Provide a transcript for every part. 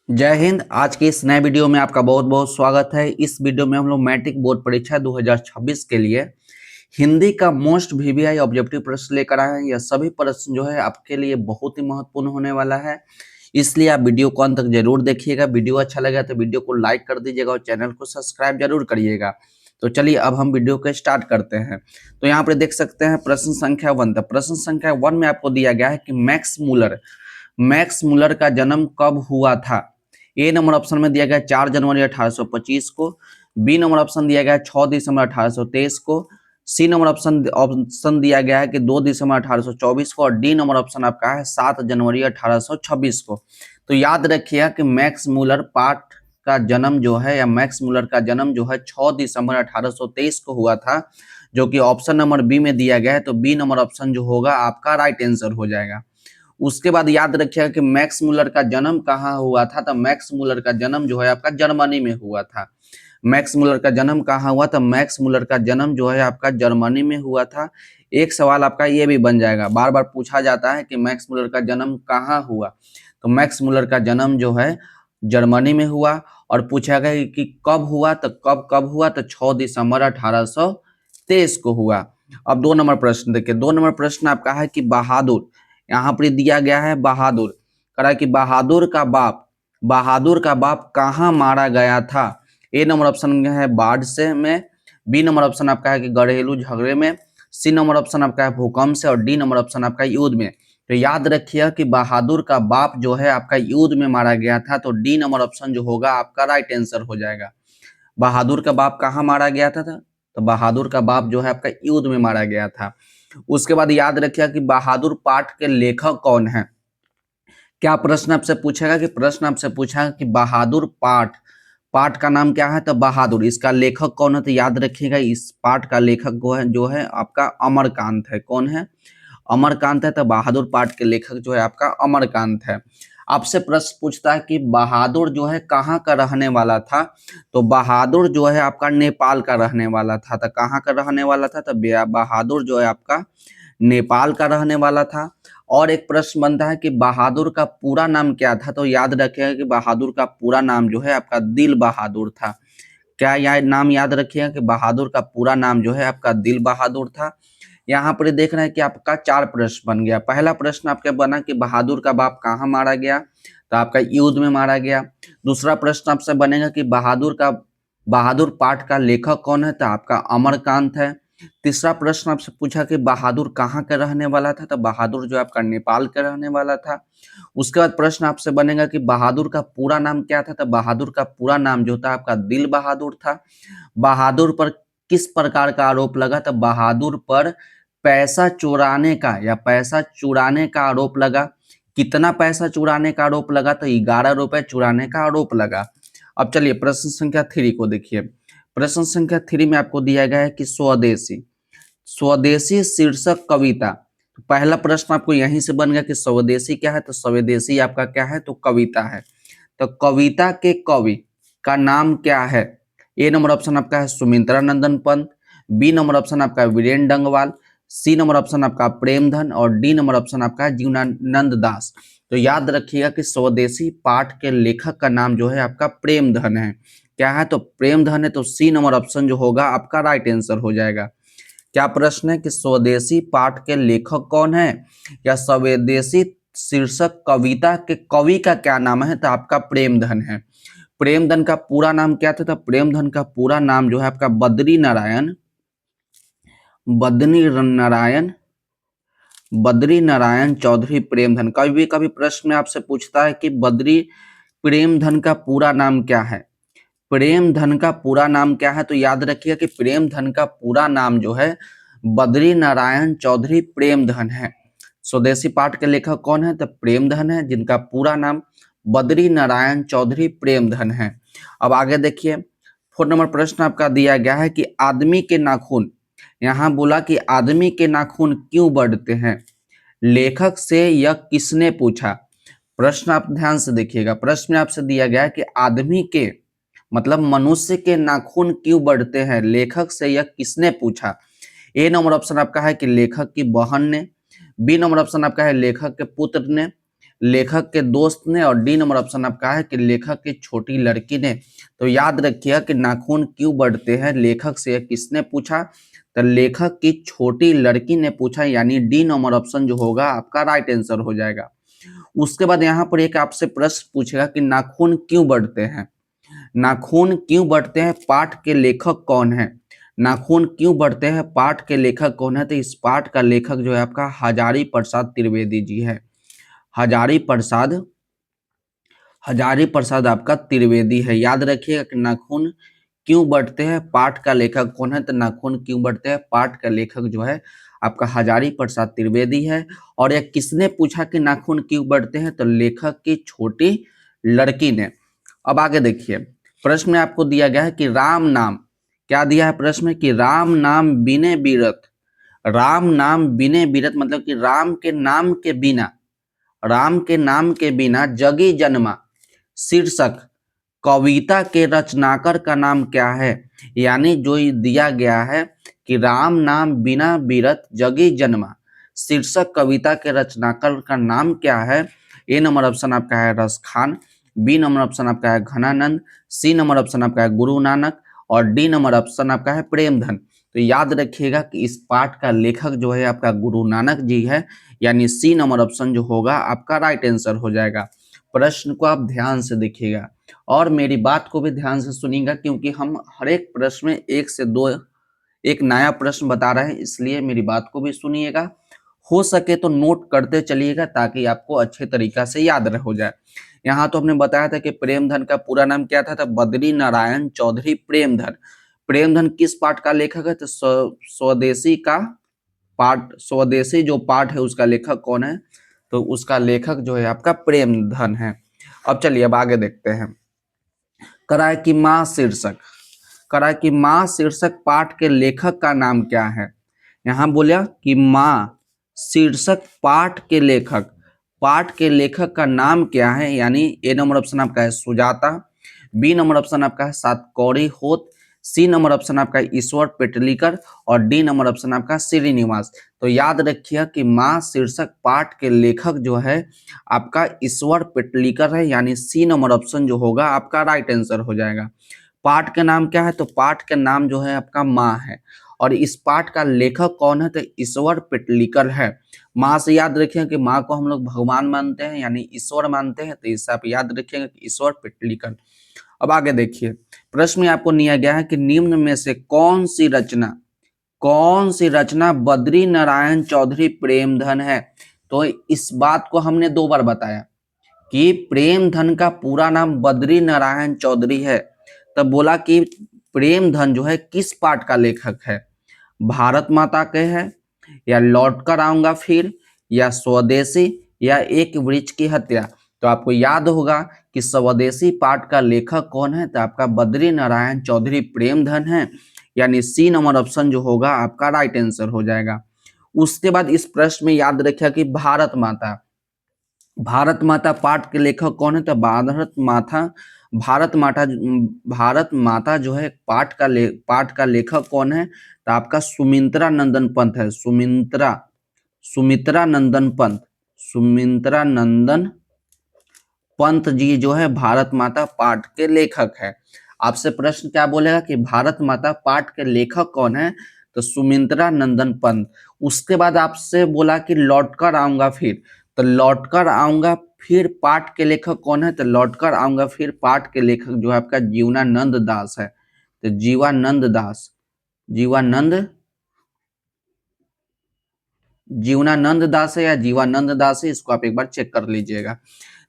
जय हिंद। आज के इस नए वीडियो में आपका बहुत बहुत स्वागत है। इस वीडियो में हम लोग मैट्रिक बोर्ड परीक्षा 2026 के लिए हिंदी का मोस्ट वीवीआई ऑब्जेक्टिव प्रश्न लेकर आए हैं। यह सभी प्रश्न जो है आपके लिए बहुत ही महत्वपूर्ण होने वाला है, इसलिए आप वीडियो को अंत तक जरूर देखिएगा। वीडियो अच्छा लगा तो वीडियो को लाइक कर दीजिएगा और चैनल को सब्सक्राइब जरूर करिएगा। तो चलिए अब हम वीडियो को स्टार्ट करते हैं। तो यहाँ पर देख सकते हैं प्रश्न संख्या 1। तो प्रश्न संख्या 1 में आपको दिया गया है कि मैक्स मुलर का जन्म कब हुआ था। ए नंबर ऑप्शन में दिया गया 4 जनवरी 1825 को, बी नंबर ऑप्शन दिया गया 6 दिसंबर 1823 को, सी नंबर ऑप्शन दिया गया है कि 2 दिसंबर 1824 को, और डी नंबर ऑप्शन आपका है 7 जनवरी 1826 को। तो याद रखिएगा कि मैक्स मुलर पार्ट का जन्म जो है, या मैक्स मुलर का जन्म जो है 6 दिसंबर 1823 को हुआ था, जो कि ऑप्शन नंबर बी में दिया गया है। तो बी नंबर ऑप्शन जो होगा आपका राइट आंसर हो जाएगा। उसके बाद याद रखिएगा कि मैक्स मुलर का जन्म कहाँ हुआ था। तो मैक्स मुलर का जन्म जो है आपका जर्मनी में हुआ था। मैक्स मुलर का जन्म कहाँ हुआ। तो मैक्स मुलर का जन्म जो है आपका जर्मनी में हुआ था। एक सवाल आपका ये भी बन जाएगा, बार बार पूछा जाता है कि मैक्स मुलर का जन्म कहाँ हुआ। तो मैक्स मुलर का जन्म जो है जर्मनी में हुआ, और पूछा गया कि कब हुआ। तो कब हुआ। तो 6 दिसंबर 1823 को हुआ। अब 2 नंबर प्रश्न देखिए। 2 नंबर प्रश्न आपका है कि बहादुर, यहाँ पर दिया गया है बहादुर, करा कि बहादुर का बाप कहाँ मारा गया था। ए नंबर ऑप्शन में है बाढ़ से में, बी नंबर ऑप्शन आपका है कि घरेलू झगड़े में, सी नंबर ऑप्शन आपका है भूकंप से, और डी नंबर ऑप्शन आपका युद्ध में। तो याद रखिए कि बहादुर का बाप जो है आपका युद्ध में मारा गया था। तो डी नंबर ऑप्शन जो होगा आपका राइट आंसर हो जाएगा। बहादुर का बाप कहाँ मारा गया था। तो बहादुर का बाप जो है आपका युद्ध में मारा गया था। उसके बाद याद रखिएगा कि बहादुर पाठ के लेखक कौन है। क्या प्रश्न आपसे पूछेगा कि प्रश्न आपसे पूछा कि बहादुर पाठ का नाम क्या है। तो बहादुर, इसका लेखक कौन है। तो याद रखिएगा इस पाठ का लेखक जो है आपका अमरकांत है। कौन है। अमरकांत है। तो बहादुर पाठ के लेखक जो है आपका अमरकांत है। आपसे प्रश्न पूछता है कि बहादुर जो है कहाँ का रहने वाला था। तो बहादुर जो है आपका नेपाल का रहने वाला था। तो कहाँ का रहने वाला था। तो बहादुर जो है आपका नेपाल का रहने वाला था। और एक प्रश्न बनता है कि बहादुर का पूरा नाम क्या था। तो याद रखिएगा कि बहादुर का पूरा नाम जो है आपका दिल बहादुर था। क्या यह नाम याद रखिएगा कि बहादुर का पूरा नाम जो है आपका दिल बहादुर था। यहाँ पर देख रहे हैं कि आपका 4 प्रश्न बन गया। पहला प्रश्न आपका बना कि बहादुर का बाप कहाँ मारा गया। तो आपका युद्ध में मारा गया। दूसरा प्रश्न आपसे बनेगा कि बहादुर पाठ का लेखक कौन है। तो आपका अमरकांत है। तीसरा प्रश्न आपसे पूछा कि बहादुर कहाँ का रहने वाला था। तो बहादुर जो आपका नेपाल का रहने वाला था। उसके बाद प्रश्न आपसे बनेगा कि बहादुर का पूरा नाम क्या था। तो बहादुर का पूरा नाम जो था आपका दिल बहादुर था। बहादुर पर किस प्रकार का आरोप लगा। तो बहादुर पर पैसा चुराने का या पैसा चुराने का आरोप लगा। कितना पैसा चुराने का आरोप लगा। तो 11 रुपए चुराने का आरोप लगा। अब चलिए प्रश्न संख्या 3 को देखिए। प्रश्न संख्या 3 में आपको दिया गया है कि स्वदेशी शीर्षक कविता। तो पहला प्रश्न आपको यहीं से बन गया कि स्वदेशी क्या है। तो स्वदेशी आपका क्या है। तो कविता है। तो कविता के कवि का नाम क्या है। ए नंबर ऑप्शन आपका है Sumitra Nandan Pant, B number option आपका है Viren Dangwal, C number option आपका प्रेमधन, और डी नंबर ऑप्शन आपका है जीवनानंद दास। तो याद रखिएगा कि स्वदेशी पाठ के लेखक का नाम जो है आपका प्रेमधन है। क्या है। तो प्रेमधन है। तो सी नंबर ऑप्शन जो होगा आपका राइट आंसर हो जाएगा। क्या प्रश्न है कि स्वदेशी पाठ के लेखक कौन है, या स्वदेशी शीर्षक कविता के कवि का क्या नाम है। तो आपका प्रेमधन है। प्रेमधन का पूरा नाम क्या था। तो प्रेमधन का पूरा नाम जो है आपका बद्री नारायण चौधरी प्रेमधन। कभी प्रश्न में आपसे पूछता है कि बद्री प्रेमधन का पूरा नाम क्या है। प्रेमधन का पूरा नाम क्या है। तो याद रखिएगा कि प्रेमधन का पूरा नाम जो है बद्री नारायण चौधरी प्रेमधन है। स्वदेशी पाठ के लेखक कौन है। तो प्रेमधन है, जिनका पूरा नाम बद्री नारायण चौधरी प्रेमधन है। अब आगे देखिए 4 नंबर प्रश्न आपका दिया गया है कि आदमी के नाखून, यहाँ बोला कि आदमी के नाखून क्यों बढ़ते हैं। लेखक से यह किसने पूछा। प्रश्न आप ध्यान से देखिएगा। प्रश्न में आपसे दिया गया है कि आदमी के मतलब मनुष्य के नाखून क्यों बढ़ते हैं, लेखक से यह किसने पूछा। ए नंबर ऑप्शन आपका है कि लेखक की बहन ने, बी नंबर ऑप्शन आपका है लेखक के पुत्र ने, लेखक के दोस्त ने, और डी नंबर ऑप्शन आपका है कि लेखक की छोटी लड़की ने। तो याद रखिएगा कि नाखून क्यों बढ़ते हैं, लेखक से किसने पूछा, तो लेखक की छोटी लड़की ने पूछा, यानी डी नंबर ऑप्शन जो होगा आपका राइट आंसर हो जाएगा। उसके बाद यहाँ पर एक आपसे प्रश्न पूछेगा कि नाखून क्यों बढ़ते हैं। नाखून क्यों बढ़ते हैं, पाठ के लेखक कौन है। नाखून क्यों बढ़ते हैं, पाठ के लेखक कौन है, तो इस पाठ का लेखक जो है आपका हजारी प्रसाद त्रिवेदी जी है। हजारी प्रसाद आपका त्रिवेदी है। याद रखिएगा कि नाखून क्यों बढ़ते हैं, पाठ का लेखक कौन है, तो नाखून क्यों बढ़ते हैं, पाठ का लेखक जो है आपका हजारी प्रसाद त्रिवेदी है। और यह किसने पूछा कि नाखून क्यों बढ़ते हैं, तो लेखक की छोटी लड़की ने। अब आगे देखिए, प्रश्न में आपको दिया गया है कि राम नाम, क्या दिया है प्रश्न में कि राम नाम बिने बीरत। राम नाम बिने बीरत मतलब कि राम के नाम के बिना, राम के नाम के बिना जगी जन्मा शीर्षक कविता के रचनाकार का नाम क्या है। यानी जो ये दिया गया है कि राम नाम बिना बीरत जगी जन्मा शीर्षक कविता के रचनाकार का नाम क्या है। ए नंबर ऑप्शन आपका है रस खान, बी नंबर ऑप्शन आपका है घनानंद, सी नंबर ऑप्शन आपका है गुरु नानक, और डी नंबर ऑप्शन आपका है प्रेमधन। तो याद रखिएगा कि इस पाठ का लेखक जो है आपका गुरु नानक जी है, यानी सी नंबर ऑप्शन जो होगा आपका राइट आंसर हो जाएगा। प्रश्न को आप ध्यान से देखिएगा और मेरी बात को भी ध्यान से सुनिएगा, क्योंकि हम हर एक प्रश्न में एक से दो एक नया प्रश्न बता रहे हैं, इसलिए मेरी बात को भी सुनिएगा। हो सके तो नोट करते चलिएगा ताकि आपको अच्छे तरीका से याद हो जाए। यहाँ तो हमने बताया था कि प्रेमधन का पूरा नाम क्या था, तो बद्री नारायण चौधरी प्रेमधन। प्रेमधन किस पाठ का लेखक है, तो स्वदेशी का पाठ, स्वदेशी जो पाठ है उसका लेखक कौन है, तो उसका लेखक जो है आपका प्रेमधन है। अब चलिए अब आगे देखते हैं। कराए की माँ शीर्षक, कराए की माँ शीर्षक पाठ के लेखक का नाम क्या है। यहाँ बोला कि माँ शीर्षक पाठ के लेखक, पाठ के लेखक का नाम क्या है। यानी ए नंबर ऑप्शन आपका है सुजाता, बी नंबर ऑप्शन आपका है सातकौड़ी होत, सी नंबर ऑप्शन आपका है ईश्वर पेटलीकर, और डी नंबर ऑप्शन आपका श्रीनिवास। तो याद रखिए कि माँ शीर्षक पाठ के लेखक जो है आपका ईश्वर पेटलीकर है, यानी सी नंबर ऑप्शन जो होगा आपका राइट आंसर हो जाएगा। पाठ का नाम क्या है, तो पाठ का नाम जो है आपका माँ है, और इस पाठ का लेखक कौन है, तो ईश्वर पेटलीकर है। माँ से याद रखिए कि माँ को हम लोग भगवान मानते हैं, यानी ईश्वर मानते हैं, तो इससे आप याद रखिएगा कि ईश्वर पेटलीकर। अब आगे देखिए, प्रश्न में आपको दिया गया है कि निम्न में से कौन सी रचना बद्री नारायण चौधरी प्रेमधन है। तो इस बात को हमने 2 बार बताया कि प्रेमधन का पूरा नाम बद्री नारायण चौधरी है। तब बोला कि प्रेमधन जो है किस पाठ का लेखक है, भारत माता के है, या लौट कर आऊंगा फिर, या स्वदेशी, या एक वृक्ष की हत्या। तो आपको याद होगा कि स्वदेशी पाठ का लेखक कौन है, तो आपका बद्री नारायण चौधरी प्रेमधन है, यानी सी नंबर ऑप्शन जो होगा आपका राइट आंसर हो जाएगा। उसके बाद इस प्रश्न में याद रखिए कि भारत माता, भारत माता पाठ के लेखक कौन है, तो भारत माता जो है पाठ का लेखक कौन है, तो आपका सुमित्रा नंदन पंत है। सुमित्रा नंदन पंत जी जो है भारत माता पाठ के लेखक है। आपसे प्रश्न क्या बोलेगा कि भारत माता पाठ के लेखक कौन है, तो सुमित्रा नंदन पंत। उसके बाद आपसे बोला कि लौटकर आऊंगा फिर, तो लौटकर आऊंगा फिर पाठ के लेखक कौन है, तो लौटकर आऊंगा फिर पाठ के लेखक जो है आपका जीवनानंद दास है। तो जीवानंद दास है या जीवानंद दास है, इसको आप एक बार चेक कर लीजिएगा।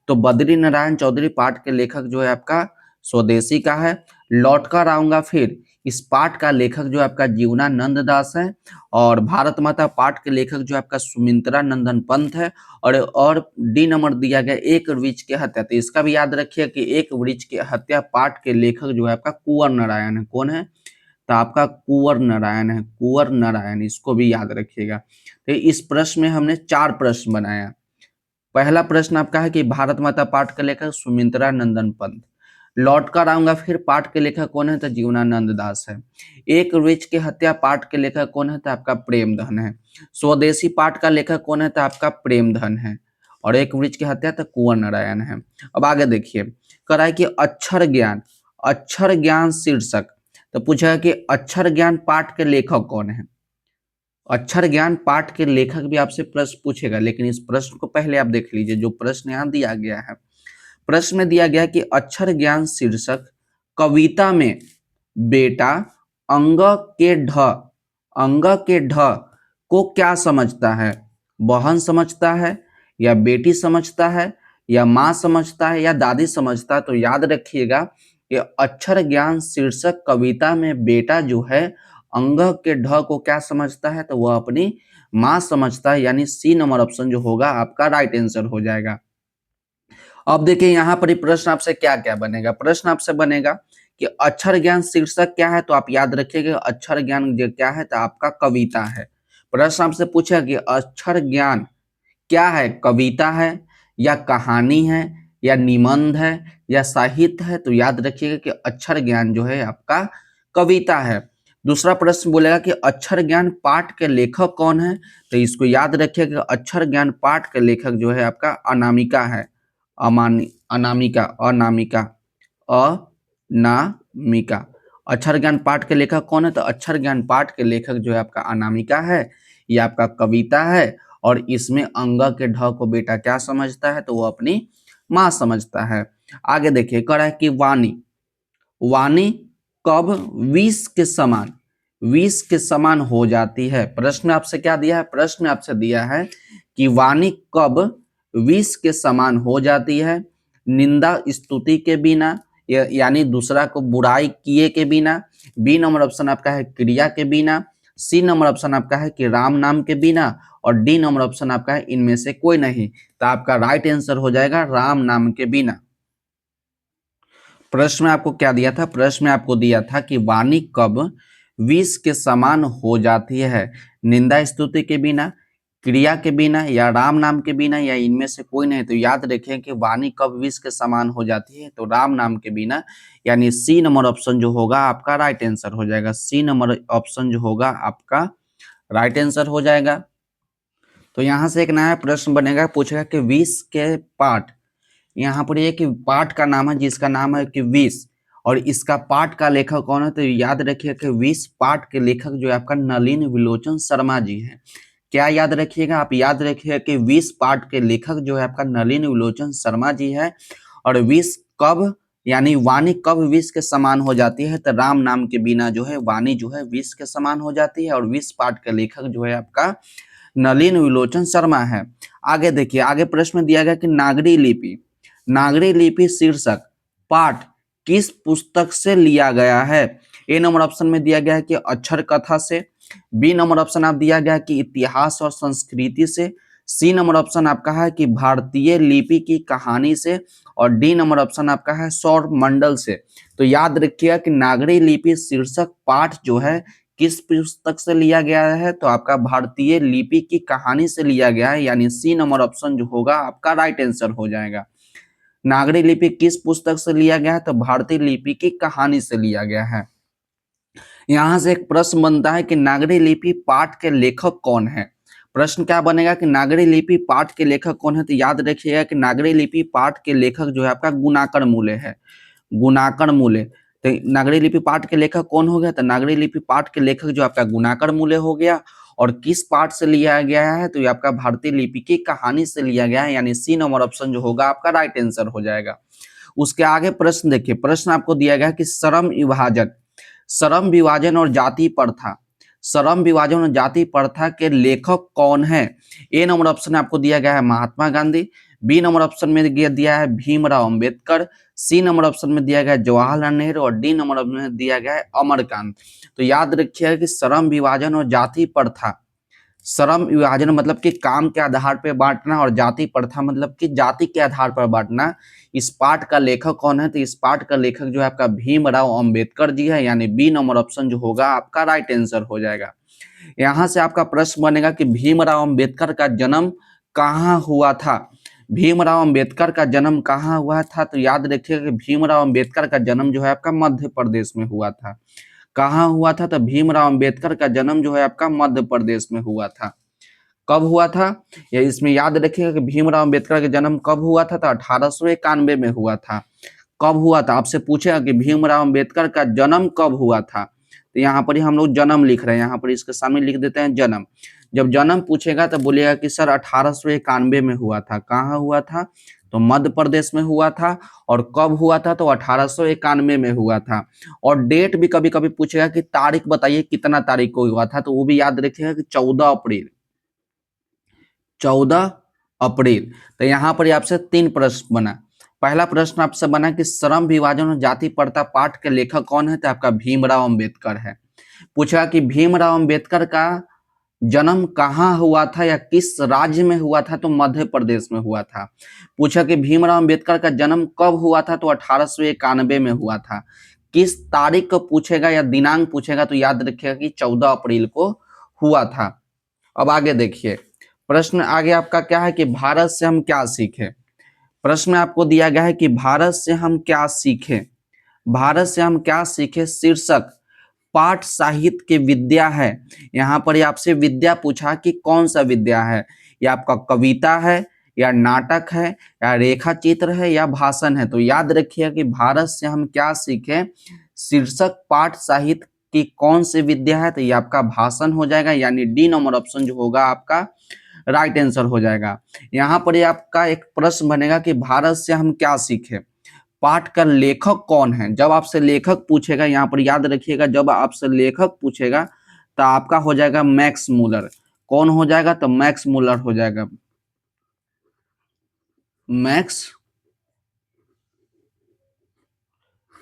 तो बद्री नारायण चौधरी पाठ के लेखक जो है आपका स्वदेशी का है। लौटकर आऊंगा फिर इस पाठ का लेखक जो है आपका जीवनानंद दास है, और भारत माता पाठ के लेखक जो है आपका सुमित्रा नंदन पंत है। और डी नंबर दिया गया एक वृक्ष की हत्या। तो इसका भी याद रखिए कि एक वृक्ष की हत्या पाठ के लेखक जो है आपका कुंवर नारायण है। कौन है, तो आपका कुंवर नारायण है, कुंवर नारायण, इसको भी याद रखिएगा। तो इस प्रश्न में हमने 4 प्रश्न बनाया। पहला प्रश्न आपका है कि भारत माता पाठ के लेखक सुमित्रा नंदन पंत। लौट कर आऊंगा फिर पाठ के लेखक कौन है, तो जीवनानंद दास है। एक वृक्ष की हत्या पाठ के लेखक कौन है, तो आपका प्रेमधन है। स्वदेशी पाठ का लेखक कौन है, तो आपका प्रेमधन है। और एक वृक्ष की हत्या तो कुंवर नारायण है। अब आगे देखिए, कह रहा है कि अक्षर ज्ञान शीर्षक, तो पूछा है कि अक्षर ज्ञान पाठ के लेखक कौन है। अक्षर ज्ञान पाठ के लेखक भी आपसे प्रश्न पूछेगा, लेकिन इस प्रश्न को पहले आप देख लीजिए जो प्रश्न यहाँ दिया गया है। प्रश्न में दिया गया कि अक्षर ज्ञान शीर्षक कविता में बेटा अंग के ढ को क्या समझता है, बहन समझता है या बेटी समझता है या माँ समझता है या दादी समझता है। तो याद रखिएगा कि अक्षर ज्ञान शीर्षक कविता में बेटा जो है अंग के ढ को क्या समझता है, तो वह अपनी माँ समझता है, यानी सी नंबर ऑप्शन जो होगा आपका राइट आंसर हो जाएगा। अब देखिए यहाँ पर प्रश्न आपसे क्या क्या बनेगा। प्रश्न आपसे बनेगा कि अक्षर ज्ञान शीर्षक क्या है, तो आप याद रखिएगा अक्षर ज्ञान जो क्या है तो आपका कविता है। प्रश्न आपसे पूछा कि अक्षर ज्ञान क्या है, कविता है या कहानी है या निबंध है या साहित्य है, तो याद रखिएगा कि अक्षर ज्ञान जो है आपका कविता है। दूसरा प्रश्न बोलेगा कि अक्षर ज्ञान पाठ के लेखक कौन है, तो इसको याद रखिएगा अक्षर ज्ञान पाठ के लेखक जो है आपका अनामिका है। अनामिका अनामिका अक्षर ज्ञान पाठ के लेखक कौन है, तो अक्षर ज्ञान पाठ के लेखक जो है आपका अनामिका है। ये आपका कविता है और इसमें अंग के ढ को बेटा क्या समझता है, तो वो अपनी माँ समझता है। आगे देखिए, कह रहा है कि वाणी कब विष के समान हो जाती है। प्रश्न आपसे क्या दिया है, प्रश्न आपसे दिया है कि वाणी कब विष के समान हो जाती है, निंदा स्तुति के बिना यानी दूसरा को बुराई किए के बिना, बी नंबर ऑप्शन आपका है क्रिया के बिना, सी नंबर ऑप्शन आपका है कि राम नाम के बिना, और डी नंबर ऑप्शन आपका है इनमें से कोई नहीं। तो आपका राइट आंसर हो जाएगा राम नाम के बिना। प्रश्न में आपको क्या दिया था, प्रश्न में आपको दिया था कि वाणी कब विष के समान हो जाती है, निंदा स्तुति के बिना, क्रिया के बिना या राम नाम के बिना या इनमें से कोई नहीं। तो याद रखें कि वाणी कब विष के समान हो जाती है, तो राम नाम के बिना, यानी सी नंबर ऑप्शन जो होगा आपका राइट आंसर हो जाएगा। सी नंबर ऑप्शन जो होगा आपका राइट आंसर हो जाएगा। तो यहाँ से एक नया प्रश्न बनेगा, पूछेगा कि विष के पाठ, यहाँ पर ये कि पाठ का नाम है जिसका नाम है कि विष, और इसका पाठ का लेखक कौन है, तो याद रखिए कि विष पाठ के लेखक जो है आपका नलिन विलोचन शर्मा जी हैं। क्या याद रखिएगा, आप याद रखिएगा कि विष पाठ के लेखक जो है आपका नलिन विलोचन शर्मा जी है। और विष कब यानी वाणी कब विष के समान हो जाती है, तो राम नाम के बिना जो है वाणी जो है विष के समान हो जाती है, और विष पाठ के लेखक जो है आपका नलिन विलोचन शर्मा है। आगे देखिए, आगे प्रश्न में दिया गया कि नागरी लिपि शीर्षक पाठ किस पुस्तक से लिया गया है। ए नंबर ऑप्शन में दिया गया है कि अक्षर कथा से, बी नंबर ऑप्शन आप दिया गया कि इतिहास और संस्कृति से, सी नंबर ऑप्शन आपका है कि भारतीय लिपि की कहानी से, और डी नंबर ऑप्शन आपका है सौर मंडल से। तो याद रखिएगा कि नागरी लिपि शीर्षक पाठ जो है किस पुस्तक से लिया गया है, तो आपका भारतीय लिपि की कहानी से लिया गया है, यानी सी नंबर ऑप्शन जो होगा आपका राइट आंसर हो जाएगा। नागरी लिपि किस पुस्तक से लिया गया है, तो भारतीय लिपि की कहानी से लिया गया है। यहां से एक प्रश्न बनता है कि नागरी लिपि पाठ के लेखक कौन है। प्रश्न क्या बनेगा कि नागरी लिपि पाठ के लेखक कौन है, तो याद रखिएगा कि नागरी लिपि पाठ के लेखक जो है आपका गुणाकर मूले है। गुणाकर मूले, तो नागरी लिपि पाठ के लेखक कौन हो गया, तो नागरी लिपि पाठ के लेखक जो आपका गुणाकर मूले हो गया। और किस पाठ से लिया गया है, तो ये आपका भारतीय लिपि की कहानी से लिया गया है, यानी सी नंबर ऑप्शन जो होगा आपका राइट आंसर हो जाएगा। उसके आगे प्रश्न देखिए, प्रश्न आपको दिया गया कि श्रम विभाजन और जाति प्रथा के लेखक कौन है। ए नंबर ऑप्शन आपको दिया गया है Mahatma Gandhi, B number option में दिया है Bhimrao Ambedkar, C number option में दिया गया है जवाहरलाल नेहरू, और डी नंबर ऑप्शन में दिया गया है अमरकांत। तो याद रखिएगा कि श्रम विभाजन और जाति प्रथा, श्रम विभाजन मतलब कि काम के आधार पर बांटना, और जाति प्रथा मतलब कि जाति के आधार पर बांटना। इस पाठ का लेखक कौन है, तो इस पाठ का लेखक जो है आपका भीमराव अंबेडकर जी है, यानी बी नंबर ऑप्शन जो होगा आपका राइट आंसर हो जाएगा। यहां से आपका प्रश्न बनेगा कि भीमराव अंबेडकर का जन्म कहाँ हुआ था। भीमराव अंबेडकर का जन्म कहाँ हुआ था, तो याद रखिएगा कि भीमराव अंबेडकर का जन्म जो है आपका मध्य प्रदेश में हुआ था। कहाँ हुआ था, तो भीमराव अंबेडकर का जन्म जो है आपका मध्य प्रदेश में हुआ था। कब हुआ था, या इसमें याद रखिएगा कि भीमराव अंबेडकर का जन्म कब हुआ था, तो 1891 में हुआ था। कब हुआ था, आपसे पूछेगा कि भीमराव अंबेडकर का जन्म कब हुआ था, तो यहाँ पर ही हम लोग जन्म लिख रहे हैं, यहाँ पर इसके सामने लिख देते हैं जन्म। जब जन्म पूछेगा तो बोलिएगा कि सर 1891 में हुआ था। कहाँ हुआ था, तो मध्य प्रदेश में हुआ था। और कब हुआ था, तो 1891 में हुआ था। और डेट भी कभी कभी पूछेगा कि तारीख बताइए कितना तारीख को हुआ था, तो वो भी याद रखिएगा कि 14 अप्रैल, 14 अप्रैल। तो यहाँ पर आपसे 3 प्रश्न बना। पहला प्रश्न आपसे बना कि श्रम विभाजन और जाति प्रथा पाठ के लेखक कौन है, तो आपका भीमराव अंबेडकर है। पूछा कि भीमराव अंबेडकर का जन्म कहाँ हुआ था या किस राज्य में हुआ था, तो मध्य प्रदेश में हुआ था। पूछा कि भीमराव अंबेडकर का जन्म कब हुआ था, तो 1891 में हुआ था। किस तारीख को पूछेगा या दिनांक पूछेगा, तो याद रखिएगा कि 14 अप्रैल को हुआ था। अब आगे देखिए, प्रश्न आगे आपका क्या है कि भारत से हम क्या सीखें। प्रश्न में आपको दिया गया है कि भारत से हम क्या सीखें। भारत से हम क्या सीखें शीर्षक पाठ साहित्य की विद्या है। यहाँ पर आपसे विद्या पूछा कि कौन सा विद्या है, या आपका कविता है, या नाटक है, या रेखा चित्र है, या भाषण है। तो याद रखिए कि भारत से हम क्या सीखें शीर्षक पाठ साहित्य की कौन सी विद्या है, तो ये आपका भाषण हो जाएगा, यानी डी नंबर ऑप्शन जो होगा आपका राइट आंसर हो जाएगा। यहाँ पर आपका एक प्रश्न बनेगा कि भारत से हम क्या सीखें, पाठ का लेखक कौन है। जब आपसे लेखक पूछेगा, यहाँ पर याद रखिएगा, जब आपसे लेखक पूछेगा तो आपका हो जाएगा मैक्स मूलर। कौन हो जाएगा, तो मैक्स मूलर हो जाएगा।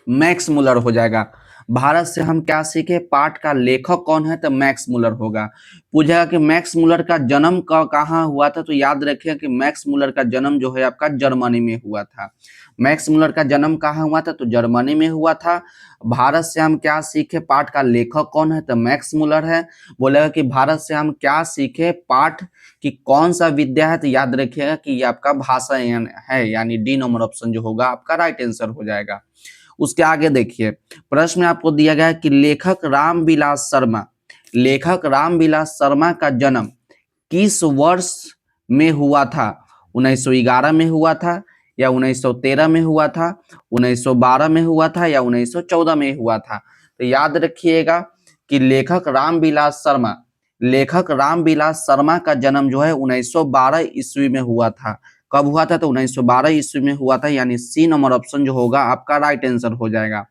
मैक्स मूलर हो जाएगा। भारत से हम क्या सीखे पाठ का लेखक कौन है, तो मैक्स मूलर होगा। पूछेगा कि मैक्स मूलर का जन्म कहाँ हुआ था, तो याद रखिए कि मैक्स मूलर का जन्म जो है आपका जर्मनी में हुआ था। मैक्स मूलर का जन्म कहाँ हुआ था, तो जर्मनी में हुआ था। भारत से हम क्या सीखे पाठ का लेखक कौन है, तो मैक्स मूलर है। बोलेगा कि भारत से हम क्या सीखे पाठ की कौन सा विद्या है, तो याद रखिएगा कि ये आपका भाषा है, यानी डी नंबर ऑप्शन जो होगा आपका राइट आंसर हो जाएगा। उसके आगे देखिए, प्रश्न में आपको दिया गया है कि लेखक रामविलास शर्मा का जन्म किस वर्ष में हुआ था। 1911 में हुआ था, या 1913 में हुआ था, 1912 में हुआ था, या 1914 में हुआ था। तो याद रखिएगा कि लेखक रामविलास शर्मा का जन्म जो है 1912 ईस्वी में हुआ था। कब हुआ था, तो 1912 ईस्वी में हुआ था, यानी सी नंबर ऑप्शन जो होगा आपका राइट आंसर हो जाएगा।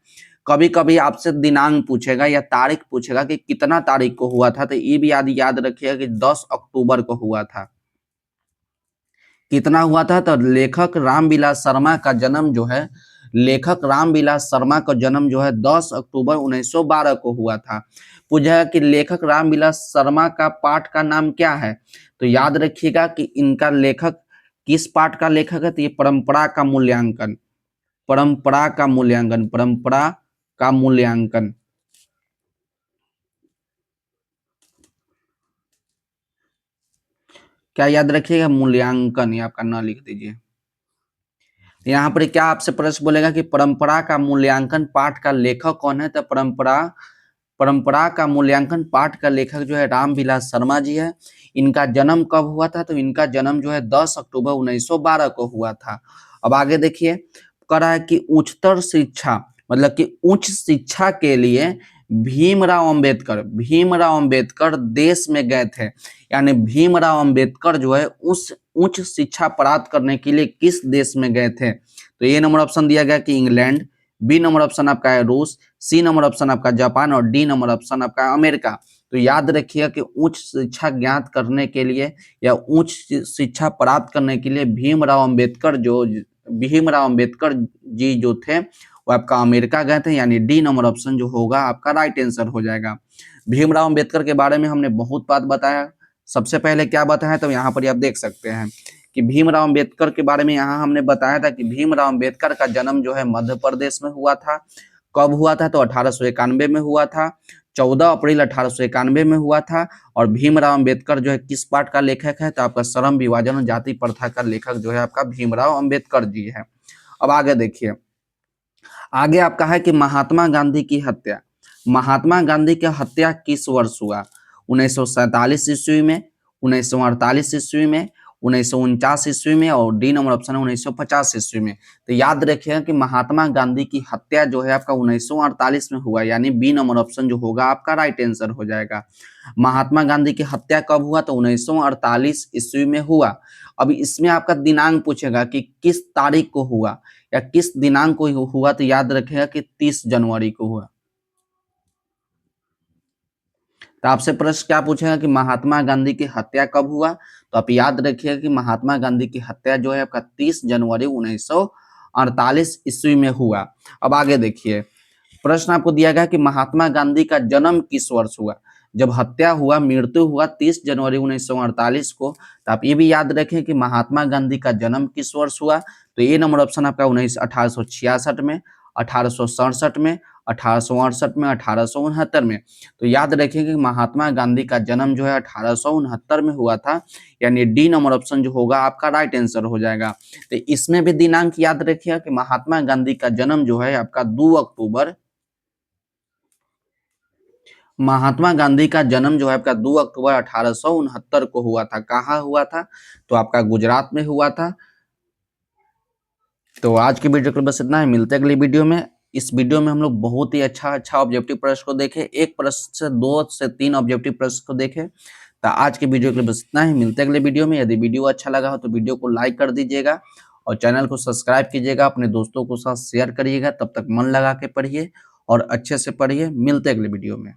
कभी कभी आपसे दिनांक पूछेगा या तारीख पूछेगा कि कितना तारीख को हुआ था, तो ये भी याद रखिएगा कि 10 अक्टूबर को हुआ था। कितना हुआ था, तो लेखक रामविलास शर्मा का जन्म जो है 10 अक्टूबर 1912 को हुआ था। पूछा कि लेखक रामविलास शर्मा का पाठ का नाम क्या है, तो याद रखिएगा कि इनका लेखक किस पाठ का लेखक है, तो ये परंपरा का मूल्यांकन। क्या याद रखिएगा, मूल्यांकन, ये आपका न लिख दीजिए। यहाँ पर क्या आपसे प्रश्न बोलेगा कि परंपरा का मूल्यांकन पाठ का लेखक कौन है, तो परंपरा का मूल्यांकन पाठ का लेखक जो है रामविलास शर्मा जी है। इनका जन्म कब हुआ था, तो इनका जन्म जो है 10 अक्टूबर 1912 को हुआ था। अब आगे देखिए, कह रहा है कि उच्चतर शिक्षा मतलब कि उच्च शिक्षा के लिए भीमराव अंबेडकर देश में गए थे। यानी भीमराव अंबेडकर जो है उस उच्च शिक्षा प्राप्त करने के लिए किस देश में गए थे, तो ए नंबर ऑप्शन दिया गया कि इंग्लैंड, बी नंबर ऑप्शन आपका है रूस, सी नंबर ऑप्शन आपका जापान, और डी नंबर ऑप्शन आपका अमेरिका। तो याद रखिए कि उच्च शिक्षा ज्ञात करने के लिए या उच्च शिक्षा प्राप्त करने के लिए भीमराव अंबेडकर जी जो थे वो आपका अमेरिका गए थे, यानी डी नंबर ऑप्शन जो होगा आपका राइट आंसर हो जाएगा। भीमराव अंबेडकर के बारे में हमने बहुत बात बताया। सबसे पहले क्या बताया, तो यहाँ पर आप देख सकते हैं कि भीमराव अंबेडकर के बारे में यहाँ हमने बताया था कि भीमराव अंबेडकर का जन्म जो है मध्य प्रदेश में हुआ था। कब हुआ था, तो 1891 में हुआ था। 14 अप्रैल 1891 में हुआ था। और भीमराव अंबेडकर जो है किस पाठ का लेखक है, तो आपका श्रम विभाजन और जाति प्रथा का लेखक जो है आपका भीमराव अंबेडकर जी है। अब आगे देखिए, आगे आपका है कि महात्मा गांधी की हत्या किस वर्ष हुआ। 1947 ईस्वी में, 1948 ईस्वी में, 1949 ईस्वी में और डी नंबर ऑप्शन है 1950 ईस्वी में। तो याद रखिएगा कि महात्मा गांधी की हत्या जो है आपका 1948 में हुआ, यानी बी नंबर ऑप्शन जो होगा आपका राइट आंसर हो जाएगा। महात्मा गांधी की हत्या कब हुआ? तो 1948 ईस्वी में हुआ। अब इसमें आपका दिनांक पूछेगा कि किस तारीख को हुआ या किस दिनांक को हुआ, तो याद रखिएगा कि 30 जनवरी को हुआ। तो आपसे प्रश्न क्या पूछेगा कि महात्मा गांधी की हत्या कब हुआ, तो आप याद रखिएगा कि महात्मा गांधी की हत्या जो है आपका 30 जनवरी 1948 ईस्वी में हुआ। अब आगे देखिए, प्रश्न आपको दिया गया कि महात्मा गांधी का जन्म किस वर्ष हुआ। जब हत्या हुआ, मृत्यु हुआ 30 जनवरी 1948 को, तो आप ये भी याद रखें कि महात्मा गांधी का जन्म किस वर्ष हुआ। तो ये नंबर ऑप्शन आपका 1866 में, 1867 में, 1868 में, 1869 में। तो याद रखें कि महात्मा गांधी का जन्म जो है 1869 में हुआ था, यानी डी नंबर ऑप्शन जो होगा आपका राइट आंसर हो जाएगा। तो इसमें भी दिनांक याद रखिएगा कि महात्मा गांधी का जन्म जो है आपका 2 अक्टूबर, महात्मा गांधी का जन्म जो है आपका 2 अक्टूबर 1869 को हुआ था। कहाँ हुआ था? तो आपका गुजरात में हुआ था। तो आज की वीडियो के लिए बस इतना ही, मिलते हैं अगली वीडियो में। इस वीडियो में हम लोग बहुत ही अच्छा ऑब्जेक्टिव प्रश्न को देखे, एक प्रश्न से 2 से 3 ऑब्जेक्टिव प्रश्न को देखे। तो आज के वीडियो के लिए बस इतना ही, मिलते हैं अगले वीडियो में। यदि वीडियो अच्छा लगा हो तो वीडियो को लाइक कर दीजिएगा और चैनल को सब्सक्राइब कीजिएगा, अपने दोस्तों को साथ शेयर करिएगा। तब तक मन लगा के पढ़िए और अच्छे से पढ़िए। मिलते हैं अगले वीडियो में।